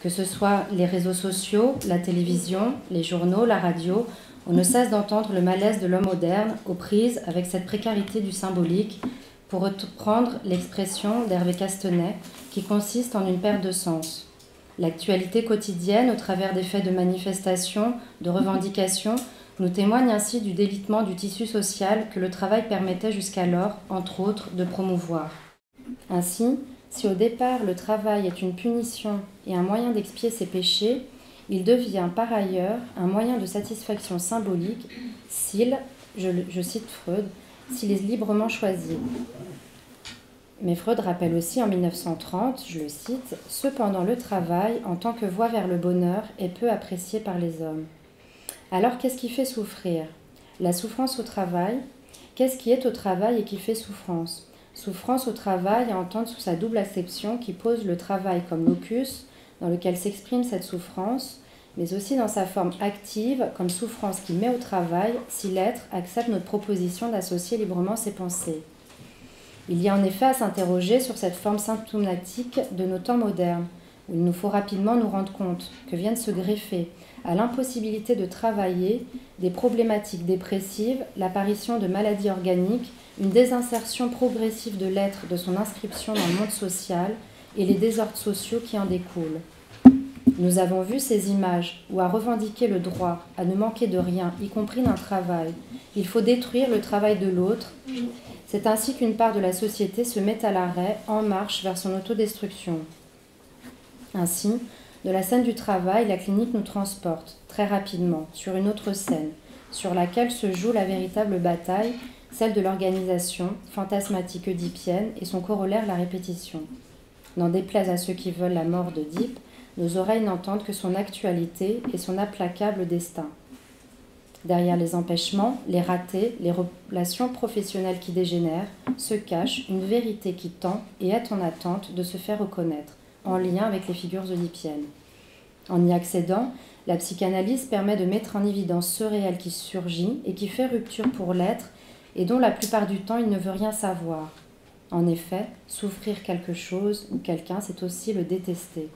Que ce soit les réseaux sociaux, la télévision, les journaux, la radio, on ne cesse d'entendre le malaise de l'homme moderne aux prises avec cette précarité du symbolique, pour reprendre l'expression d'Hervé Castanet, qui consiste en une perte de sens. L'actualité quotidienne, au travers des faits de manifestation, de revendication, nous témoigne ainsi du délitement du tissu social que le travail permettait jusqu'alors, entre autres, de promouvoir. Ainsi, si au départ le travail est une punition et un moyen d'expier ses péchés, il devient par ailleurs un moyen de satisfaction symbolique s'il, je cite Freud, s'il est librement choisi. Mais Freud rappelle aussi en 1930, je le cite, « Cependant le travail, en tant que voie vers le bonheur, est peu apprécié par les hommes. » Alors qu'est-ce qui fait souffrir? La souffrance au travail. Qu'est-ce qui est au travail et qui fait souffrance? Souffrance au travail à entendre sous sa double acception qui pose le travail comme locus dans lequel s'exprime cette souffrance, mais aussi dans sa forme active comme souffrance qui met au travail si l'être accepte notre proposition d'associer librement ses pensées. Il y a en effet à s'interroger sur cette forme symptomatique de nos temps modernes, où il nous faut rapidement nous rendre compte que viennent se greffer à l'impossibilité de travailler des problématiques dépressives, l'apparition de maladies organiques, une désinsertion progressive de l'être de son inscription dans le monde social et les désordres sociaux qui en découlent. Nous avons vu ces images où à revendiquer le droit à ne manquer de rien, y compris d'un travail, il faut détruire le travail de l'autre. C'est ainsi qu'une part de la société se met à l'arrêt, en marche vers son autodestruction. Ainsi, de la scène du travail, la clinique nous transporte très rapidement sur une autre scène, sur laquelle se joue la véritable bataille, celle de l'organisation, fantasmatique oedipienne, et son corollaire, la répétition. N'en déplaise à ceux qui veulent la mort d'Oedipe, nos oreilles n'entendent que son actualité et son implacable destin. Derrière les empêchements, les ratés, les relations professionnelles qui dégénèrent, se cache une vérité qui tend et est en attente de se faire reconnaître, en lien avec les figures oedipiennes. En y accédant, la psychanalyse permet de mettre en évidence ce réel qui surgit et qui fait rupture pour l'être et dont la plupart du temps il ne veut rien savoir. En effet, souffrir quelque chose ou quelqu'un, c'est aussi le détester.